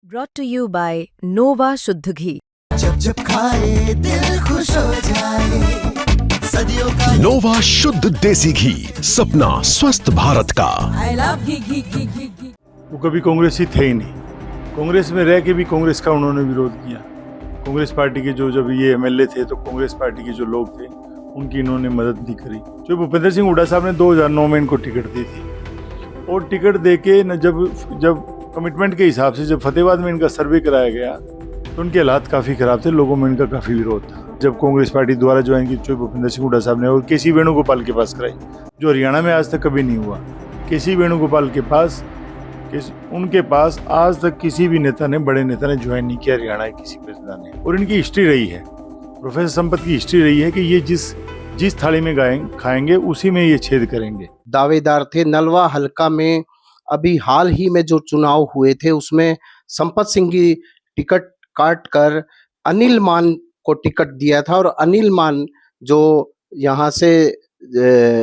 Brought to you by Nova शुद्ध घी। जब जब खाए दिल खुश हो जाए सदियों का नोवा शुद्ध देसी घी, सपना स्वस्थ भारत का। I love घी। वो कभी कांग्रेसी थे ही नहीं। कांग्रेस में रह के भी कांग्रेस का उन्होंने विरोध किया। कांग्रेस पार्टी के जो जब ये एमएलए थे तो कांग्रेस पार्टी के जो लोग थे उनकी इन्होंने मदद नहीं करी। जो भूपेंद्र सिंह हुड्डा साहब ने 2009 में इनको टिकट दी थी और टिकट दे के न जब कमिटमेंट के हिसाब से जब फतेहाबाद में इनका सर्वे कराया गया तो उनके हालात काफ़ी ख़राब थे, लोगों में इनका काफ़ी विरोध था। जब कांग्रेस पार्टी द्वारा ज्वाइन की जो भूपेंद्र सिंह हुड्डा साहब ने और केसी वेणुगोपाल के पास कराई, जो हरियाणा में आज तक कभी नहीं हुआ। केसी वेणुगोपाल के पास उनके पास आज तक किसी भी नेता ने, बड़े नेता ने ज्वाइन नहीं किया हरियाणा के किसी नेता ने। और इनकी हिस्ट्री रही है, प्रोफेसर संपत की हिस्ट्री रही है कि ये जिस थाली में खाएंगे उसी में ये छेद करेंगे। दावेदार थे। नलवा हलका में अभी हाल ही में जो चुनाव हुए थे उसमें संपत सिंह की टिकट काट कर अनिल मान को टिकट दिया था और अनिल मान जो यहाँ से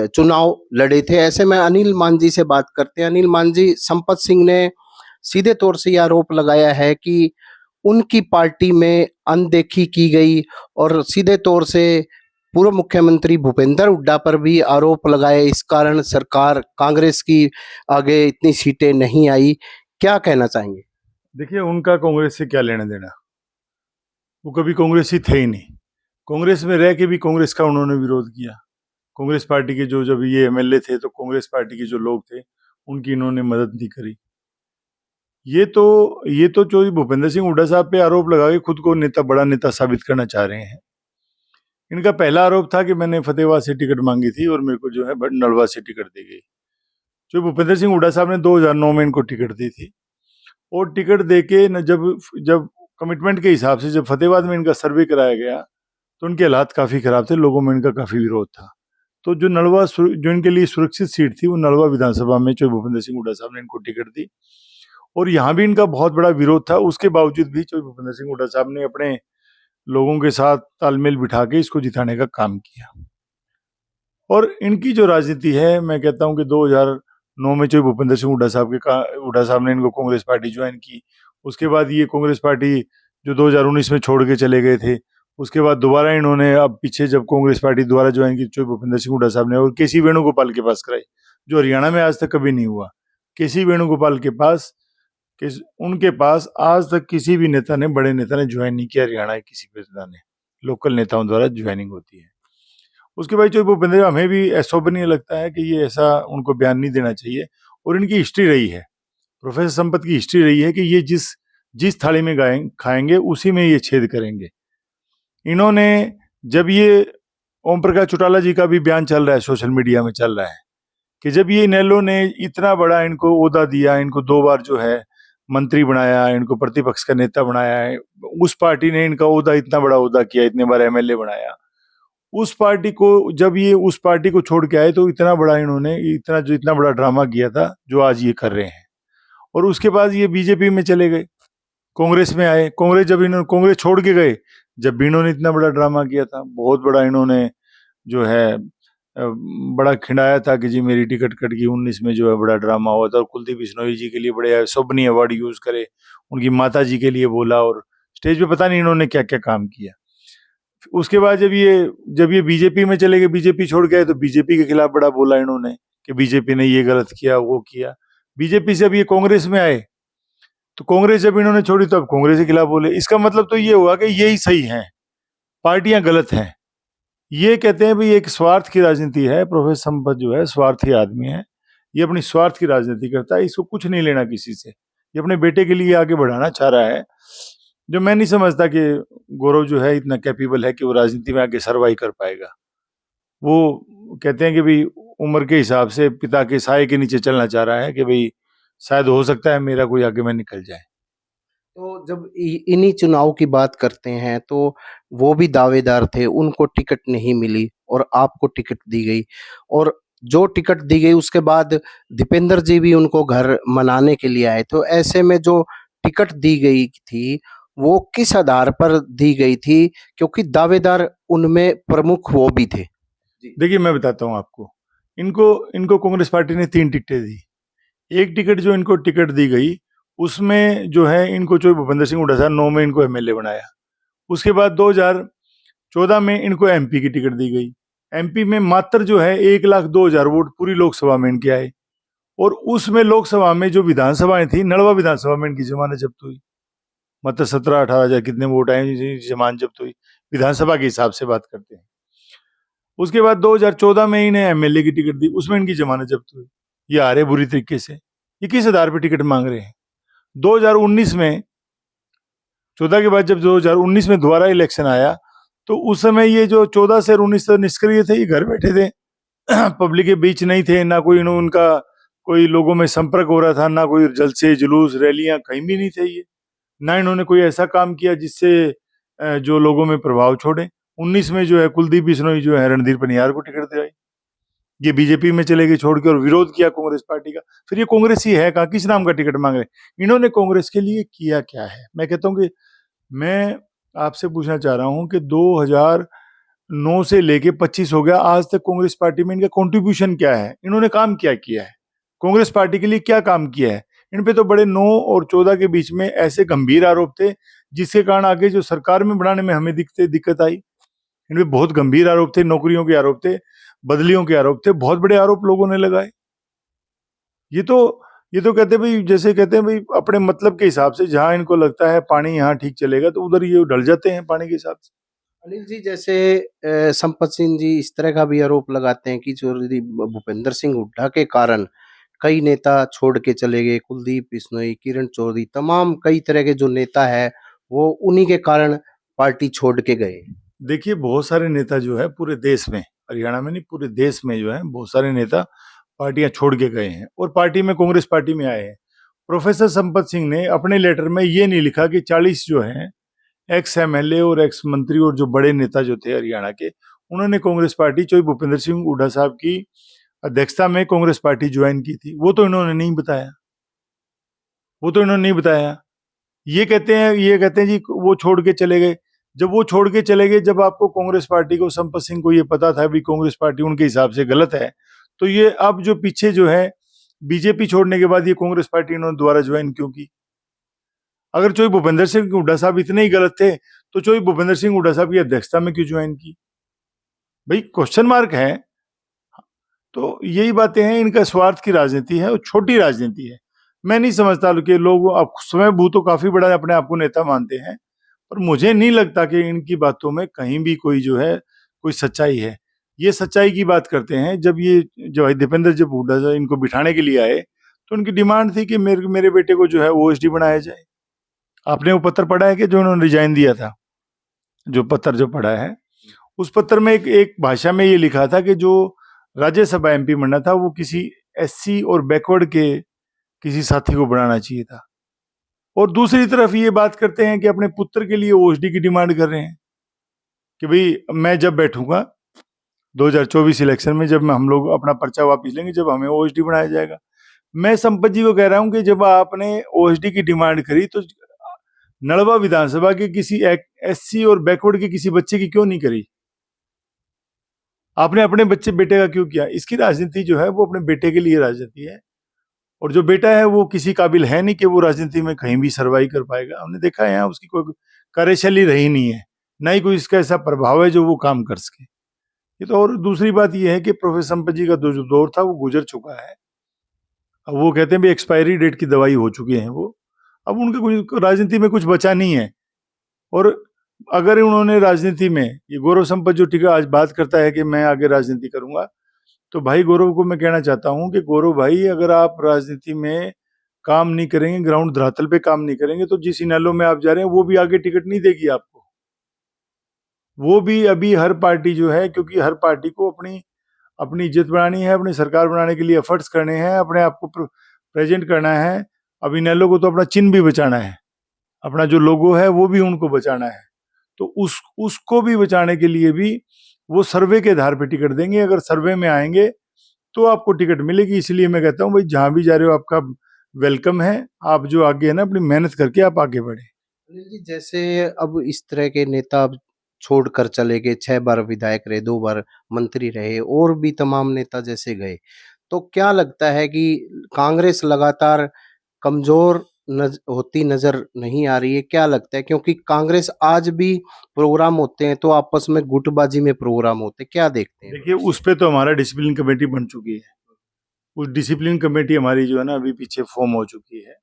चुनाव लड़े थे। ऐसे में अनिल मान जी से बात करते हैं। अनिल मान जी, संपत सिंह ने सीधे तौर से यह आरोप लगाया है कि उनकी पार्टी में अनदेखी की गई और सीधे तौर से पूर्व मुख्यमंत्री भूपेंद्र हुड्डा पर भी आरोप लगाए। इस कारण सरकार कांग्रेस की आगे इतनी सीटें नहीं आई। क्या कहना चाहेंगे? देखिए, उनका कांग्रेस से क्या लेना देना। वो कभी कांग्रेसी थे ही नहीं। कांग्रेस में रह के भी कांग्रेस का उन्होंने विरोध किया। कांग्रेस पार्टी के जो जब ये एमएलए थे तो कांग्रेस पार्टी के जो लोग थे उनकी इन्होंने मदद नहीं करी। ये तो जो भूपेंद्र सिंह हुड्डा साहब पे आरोप लगा के खुद को बड़ा नेता साबित करना चाह रहे हैं। इनका पहला आरोप था कि मैंने फतेहाबाद से टिकट मांगी थी और मेरे को जो है नलवा से टिकट दी गई। जो भूपेंद्र सिंह हुड्डा साहब ने 2009 में इनको टिकट दी थी और टिकट दे के न जब कमिटमेंट के हिसाब से जब फतेहाबाद में इनका सर्वे कराया गया तो उनके हालात काफ़ी ख़राब थे, लोगों में इनका काफ़ी विरोध था। तो जो इनके लिए सुरक्षित सीट थी वो नलवा विधानसभा में जो भूपेंद्र सिंह हुड्डा साहब ने इनको टिकट दी और यहाँ भी इनका बहुत बड़ा विरोध था। उसके बावजूद भी जो भूपेंद्र सिंह हुड्डा साहब ने अपने लोगों के साथ तालमेल बिठा के इसको जिताने का काम किया। और इनकी जो राजनीति है, मैं कहता हूं कि 2009 में जो भूपेंद्र सिंह हुड्डा साहब ने इनको कांग्रेस पार्टी ज्वाइन की, उसके बाद ये कांग्रेस पार्टी जो 2019 में छोड़ के चले गए थे, उसके बाद दोबारा इन्होंने अब पीछे जब कांग्रेस पार्टी द्वारा ज्वाइन की जो भूपेंद्र सिंह हुड्डा साहब ने और केसी वेणुगोपाल के पास कराई, जो हरियाणा में आज तक कभी नहीं हुआ। केसी वेणुगोपाल के पास उनके पास आज तक किसी भी नेता ने, बड़े नेता ने ज्वाइन नहीं किया हरियाणा के किसी नेता ने। लोकल नेताओं द्वारा ज्वाइनिंग होती है। उसके बाद जो भूपेंद्र, हमें भी ऐसा लगता है कि ये ऐसा उनको बयान नहीं देना चाहिए। और इनकी हिस्ट्री रही है, प्रोफेसर संपत की हिस्ट्री रही है कि ये जिस थाली में खाएंगे उसी में ये छेद करेंगे। इन्होंने जब ये ओम प्रकाश चौटाला जी का भी बयान चल रहा है, सोशल मीडिया में चल रहा है कि जब ये इनेलो ने इतना बड़ा इनको ओहदा दिया, इनको 2 बार जो है मंत्री बनाया, इनको प्रतिपक्ष का नेता बनाया है, उस पार्टी ने इनका ओहदा इतना बड़ा ओहदा किया, इतने बार एमएलए बनाया, उस पार्टी को जब ये उस पार्टी को छोड़ के आए तो इतना बड़ा ड्रामा किया था जो आज ये कर रहे हैं। और उसके बाद ये बीजेपी में चले गए, कांग्रेस में आए। कांग्रेस छोड़ के गए जब भी इन्होंने इतना बड़ा ड्रामा किया था, बहुत बड़ा इन्होंने जो है बड़ा खिंडाया था कि जी मेरी टिकट कट गई। 19 में जो है बड़ा ड्रामा हुआ था और कुलदीप बिश्नोई जी के लिए बड़े शोभनीय अवार्ड यूज करे, उनकी माता जी के लिए बोला और स्टेज पे पता नहीं इन्होंने क्या क्या काम किया। उसके बाद जब ये बीजेपी में चले गए, बीजेपी छोड़ गए तो बीजेपी के खिलाफ बड़ा बोला इन्होंने कि बीजेपी ने ये गलत किया, वो किया। बीजेपी से अब ये कांग्रेस में आए तो कांग्रेस जब इन्होंने छोड़ी तो अब कांग्रेस के खिलाफ बोले। इसका मतलब तो ये हुआ कि यही सही है, पार्टियां गलत हैं। ये कहते हैं भाई एक स्वार्थ की राजनीति है। प्रोफेसर संपत जो है स्वार्थी आदमी है, ये अपनी स्वार्थ की राजनीति करता है, इसको कुछ नहीं लेना किसी से। ये अपने बेटे के लिए आगे बढ़ाना चाह रहा है, जो मैं नहीं समझता कि गौरव जो है इतना कैपेबल है कि वो राजनीति में आगे सर्वाइव कर पाएगा। वो कहते हैं कि भाई उम्र के हिसाब से पिता के साए के नीचे चलना चाह रहा है कि भाई शायद हो सकता है मेरा कोई आगे में निकल जाए। तो जब इन्हीं चुनाव की बात करते हैं तो वो भी दावेदार थे, उनको टिकट नहीं मिली और आपको टिकट दी गई। और जो टिकट दी गई उसके बाद दीपेंद्र जी भी उनको घर मनाने के लिए आए। तो ऐसे में जो टिकट दी गई थी वो किस आधार पर दी गई थी, क्योंकि दावेदार उनमें प्रमुख वो भी थे? देखिए, मैं बताता हूँ आपको। इनको कांग्रेस पार्टी ने 3 टिकटें दी। एक टिकट जो इनको टिकट दी गई उसमें जो है इनको चोई भूपेंद्र सिंह हुड्डा साहब 9 में इनको एमएलए बनाया। उसके बाद 2014 में इनको एमपी की टिकट दी गई। एमपी में मात्र जो है 1,02,000 वोट पूरी लोकसभा में इनके आए, और उसमें लोकसभा में जो विधानसभाएं थी, नलवा विधानसभा में इनकी जमानत जब्त हुई। मतलब 17-18 हजार कितने वोट आए, जमानत जब्त हुई, विधानसभा के हिसाब से बात करते हैं। उसके बाद 2014 में इन्हें एमएलए की टिकट दी, उसमें इनकी जमानत जब्त हुई। ये आ रहे बुरी तरीके से, ये किस आधार पर टिकट मांग रहे हैं। 2019 में, 14 के बाद जब 2019 में दोबारा इलेक्शन आया, तो उस समय ये जो 14 से 19 तक निष्क्रिय थे, ये घर बैठे थे, पब्लिक के बीच नहीं थे, ना कोई उनका कोई लोगों में संपर्क हो रहा था, ना कोई जलसे जुलूस रैलियां कहीं भी नहीं थे ये, ना इन्होंने कोई ऐसा काम किया जिससे जो लोगों में प्रभाव छोड़े। 19 में जो है कुलदीप बिश्नोई जो है रणधीर पनियार को टिकट दिलाई, ये बीजेपी में चले गए छोड़ के, और विरोध किया कांग्रेस पार्टी का। फिर ये कांग्रेस ही है कहाँ, किस नाम का टिकट मांग रहे, इन्होंने कांग्रेस के लिए किया क्या है। मैं कहता हूँ कि मैं आपसे पूछना चाह रहा हूँ कि 2009 से लेके 25 हो गया, आज तक कांग्रेस पार्टी में इनका कंट्रीब्यूशन क्या है, इन्होंने काम क्या किया है, कांग्रेस पार्टी के लिए क्या काम किया है। इन पे तो बड़े 9 और 14 के बीच में ऐसे गंभीर आरोप थे जिसके कारण आगे जो सरकार में बनाने में हमें दिक्कत आई। इनमें बहुत गंभीर आरोप थे, नौकरियों के आरोप थे, बदलियों के आरोप थे, बहुत बड़े आरोप लोगों ने लगाए। ये तो कहते भाई, जैसे कहते हैं भाई अपने मतलब के हिसाब से, जहां इनको लगता है पानी यहाँ ठीक चलेगा तो उधर ये ढल जाते हैं पानी के हिसाब से। अनिल जी, जैसे संपत सिंह जी इस तरह का भी आरोप लगाते हैं कि जो भूपेंद्र सिंह हुड्डा के कारण कई नेता छोड़ के चले गए, कुलदीप बिश्नोई, किरण चौधरी, तमाम कई तरह के जो नेता है वो उन्हीं के कारण पार्टी छोड़ के गए। देखिए, बहुत सारे नेता जो है पूरे देश में, हरियाणा में नहीं पूरे देश में जो है बहुत सारे नेता पार्टियां छोड़ के गए हैं और पार्टी में, कांग्रेस पार्टी में आए हैं। प्रोफेसर संपत सिंह ने अपने लेटर में ये नहीं लिखा कि 40 जो है एक्स एमएलए और एक्स मंत्री और जो बड़े नेता जो थे हरियाणा के, उन्होंने कांग्रेस पार्टी चोई भूपेंद्र सिंह हुड्डा साहब की अध्यक्षता में कांग्रेस पार्टी ज्वाइन की थी। वो तो इन्होंने नहीं बताया, वो तो इन्होंने नहीं बताया। ये कहते हैं जी वो छोड़ के चले गए। जब वो छोड़ के चले गए, जब आपको कांग्रेस पार्टी को, संपत सिंह को ये पता था भी कांग्रेस पार्टी उनके हिसाब से गलत है, तो ये अब जो पीछे जो है बीजेपी छोड़ने के बाद ये कांग्रेस पार्टी इन्होंने दोबारा ज्वाइन क्यों की। अगर चोई भूपेंद्र सिंह हुड्डा साहब इतने ही गलत थे तो चोई भूपेंद्र सिंह हुड्डा साहब की अध्यक्षता में क्यों ज्वाइन की, भाई क्वेश्चन मार्क है। तो यही बातें हैं, इनका स्वार्थ की राजनीति है और छोटी राजनीति है। मैं नहीं समझता कि लोग अब समय भू तो काफी बड़ा अपने आप को नेता मानते हैं, पर मुझे नहीं लगता कि इनकी बातों में कहीं भी कोई जो है कोई सच्चाई है। ये सच्चाई की बात करते हैं जब दीपेंद्र जब हुड्डा इनको बिठाने के लिए आए तो उनकी डिमांड थी कि मेरे बेटे को जो है ओएसडी बनाया जाए। आपने वो पत्र पढ़ा है कि जो उन्होंने रिजाइन दिया था, जो पत्र जो पढ़ा है, उस पत्र में एक भाषा में ये लिखा था कि जो राज्यसभा एमपी बनना था वो किसी एससी और बैकवर्ड के किसी साथी को बनाना चाहिए था। और दूसरी तरफ ये बात करते हैं कि अपने पुत्र के लिए ओएसडी की डिमांड कर रहे हैं कि भाई मैं जब बैठूंगा 2024 इलेक्शन में, जब हम लोग अपना पर्चा वापस लेंगे, जब हमें ओएसडी बनाया जाएगा। मैं संपत जी को कह रहा हूं कि जब आपने ओएसडी की डिमांड करी तो नलवा विधानसभा के किसी एससी और बैकवर्ड के किसी बच्चे की क्यों नहीं करी? आपने अपने बेटे का क्यों किया? इसकी राजनीति जो है वो अपने बेटे के लिए राजनीति है, और जो बेटा है वो किसी काबिल है नहीं कि वो राजनीति में कहीं भी सर्वाइव कर पाएगा। हमने देखा है यहाँ उसकी कोई कार्यशैली रही नहीं है, ना ही कोई इसका ऐसा प्रभाव है जो वो काम कर सके। ये तो, और दूसरी बात ये है कि प्रोफेसर संपत जी का जो दौर था वो गुजर चुका है। अब वो कहते हैं भी एक्सपायरी डेट की दवाई हो चुके हैं वो, अब उनका कुछ राजनीति में कुछ बचा नहीं है। और अगर उन्होंने राजनीति में, ये गौरव संपत जो टिका आज बात करता है कि मैं आगे राजनीति करूंगा, तो भाई गौरव को मैं कहना चाहता हूं कि गौरव भाई, अगर आप राजनीति में काम नहीं करेंगे, ग्राउंड धरातल पे काम नहीं करेंगे, तो जिस इनेलो में आप जा रहे हैं वो भी आगे टिकट नहीं देगी आपको। वो भी अभी हर पार्टी जो है, क्योंकि हर पार्टी को अपनी इज्जत बनानी है, अपनी सरकार बनाने के लिए एफर्ट्स करने हैं, अपने आप को प्रेजेंट करना है। अब इनेलो को तो अपना चिन्ह भी बचाना है, अपना जो लोगो है वो भी उनको बचाना है। तो उसको भी बचाने के लिए भी वो सर्वे के आधार पे टिकट देंगे। अगर सर्वे में आएंगे तो आपको टिकट मिलेगी। इसलिए मैं कहता हूँ भाई, जहां भी जा रहे हो आपका वेलकम है। आप जो आगे है ना, अपनी मेहनत करके आप आगे बढ़े। अनिल जी, जैसे अब इस तरह के नेता अब छोड़कर चले गए, 6 बार विधायक रहे, 2 बार मंत्री रहे, और भी तमाम नेता जैसे गए, तो क्या लगता है कि कांग्रेस लगातार कमजोर होती नजर नहीं आ रही है, क्या लगता है? क्योंकि कांग्रेस आज भी प्रोग्राम होते हैं तो आपस में गुटबाजी में प्रोग्राम होते हैं, क्या देखते हैं? देखिए उस पे तो हमारा डिसिप्लिन कमेटी बन चुकी है। उस डिसिप्लिन कमेटी हमारी जो है ना अभी पीछे फॉर्म हो चुकी है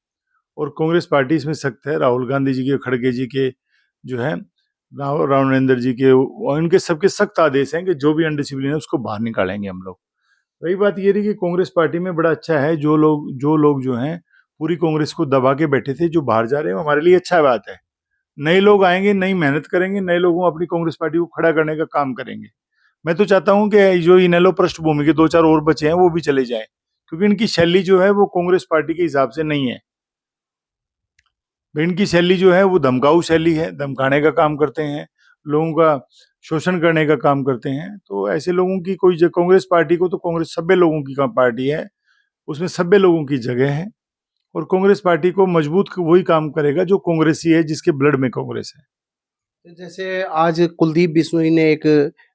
और कांग्रेस पार्टी इसमें सख्त है। राहुल गांधी जी के, खड़गे जी के जो है, राव नरेंद्र जी के, इनके सबके सख्त आदेश हैं कि जो भी अनडिसिप्लिन है उसको बाहर निकालेंगे हम लोग। वही बात ये रही कि कांग्रेस पार्टी में बड़ा अच्छा है, जो लोग जो हैं पूरी कांग्रेस को दबा के बैठे थे, जो बाहर जा रहे हैं, वो हमारे लिए अच्छा बात है। नए लोग आएंगे, नई मेहनत करेंगे, नए लोगों अपनी कांग्रेस पार्टी को खड़ा करने का काम करेंगे। मैं तो चाहता हूं कि जो इनेलो पृष्ठभूमि के 2-4 और बचे हैं वो भी चले जाएं, क्योंकि इनकी शैली जो है वो कांग्रेस पार्टी के हिसाब से नहीं है। इनकी शैली जो है वो धमकाऊ शैली है, धमकाने का काम करते हैं, लोगों का शोषण करने का काम करते हैं। तो ऐसे लोगों की कोई कांग्रेस पार्टी को, तो कांग्रेस सभ्य लोगों की पार्टी है, उसमें सभ्य लोगों की जगह है और कांग्रेस पार्टी को मजबूत वही काम करेगा जो कांग्रेसी है, जिसके ब्लड में कांग्रेस है। तो जैसे आज कुलदीप बिश्नोई ने एक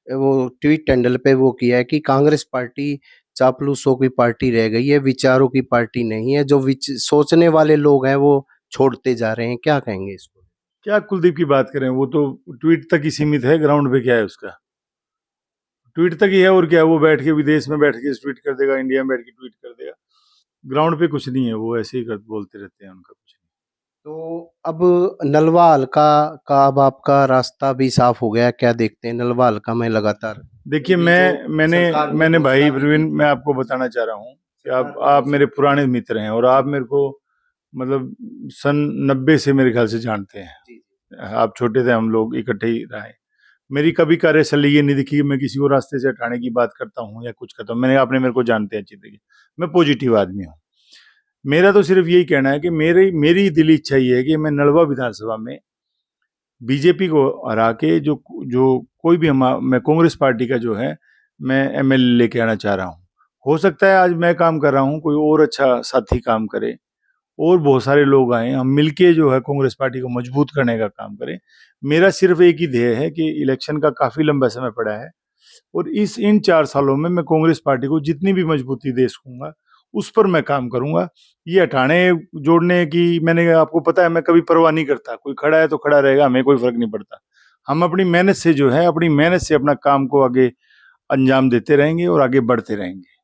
वो ट्वीट हैंडल पे वो किया है कि कांग्रेस पार्टी चापलूसों की पार्टी रह गई है, विचारों की पार्टी नहीं है। जो सोचने वाले लोग हैं वो छोड़ते जा रहे हैं, क्या कहेंगे इसको? क्या कुलदीप की बात करें, वो तो ट्वीट तक ही सीमित है, ग्राउंड पे क्या है उसका? ट्वीट तक ही है और क्या, वो बैठ के विदेश में बैठ के ट्वीट कर देगा, इंडिया में बैठ के ट्वीट कर देगा। ग्राउंड पे कुछ नहीं है, वो ऐसे ही बोलते रहते हैं, उनका कुछ नहीं। तो अब नलवा हल्का का अब आपका रास्ता भी साफ हो गया, क्या देखते हैं नलवा हल्का में लगातार? देखिए अभी जो मैंने सरकार ने मैंने भाई घोषणा की प्रवीण, थी, मैं आपको बताना चाह रहा हूँ कि सरकार ने आप घोषणा मेरे की पुराने मित्र हैं और आप मेरे को मतलब सन 90 से मेरे ख्याल से जानते हैं। थी। आप छोटे थे, हम लोग इकट्ठे ही रहे। मेरी कभी कार्यशैली ये नहीं दिखी कि मैं किसी को रास्ते से हटाने की बात करता हूँ या कुछ करता हूँ। मैंने आपने मेरे को जानते हैं अच्छी तरीके, मैं पॉजिटिव आदमी हूँ। मेरा तो सिर्फ यही कहना है कि मेरी मेरी दिली इच्छा ये है कि मैं नलवा विधानसभा में बीजेपी को हरा के जो जो कोई भी मैं कांग्रेस पार्टी का जो है मैं एमएलए लेके आना चाह रहा हूँ। हो सकता है आज मैं काम कर रहा हूँ, कोई और अच्छा साथी काम करे और बहुत सारे लोग आए, हम मिलके जो है कांग्रेस पार्टी को मजबूत करने का काम करें। मेरा सिर्फ एक ही ध्येय है कि इलेक्शन का काफी लंबा समय पड़ा है और इन 4 सालों में मैं कांग्रेस पार्टी को जितनी भी मजबूती दे सकूंगा उस पर मैं काम करूंगा। ये हटाने जोड़ने की, मैंने आपको पता है, मैं कभी परवाह नहीं करता। कोई खड़ा है तो खड़ा रहेगा, हमें कोई फर्क नहीं पड़ता। हम अपनी मेहनत से जो है, अपनी मेहनत से अपना काम को आगे अंजाम देते रहेंगे और आगे बढ़ते रहेंगे।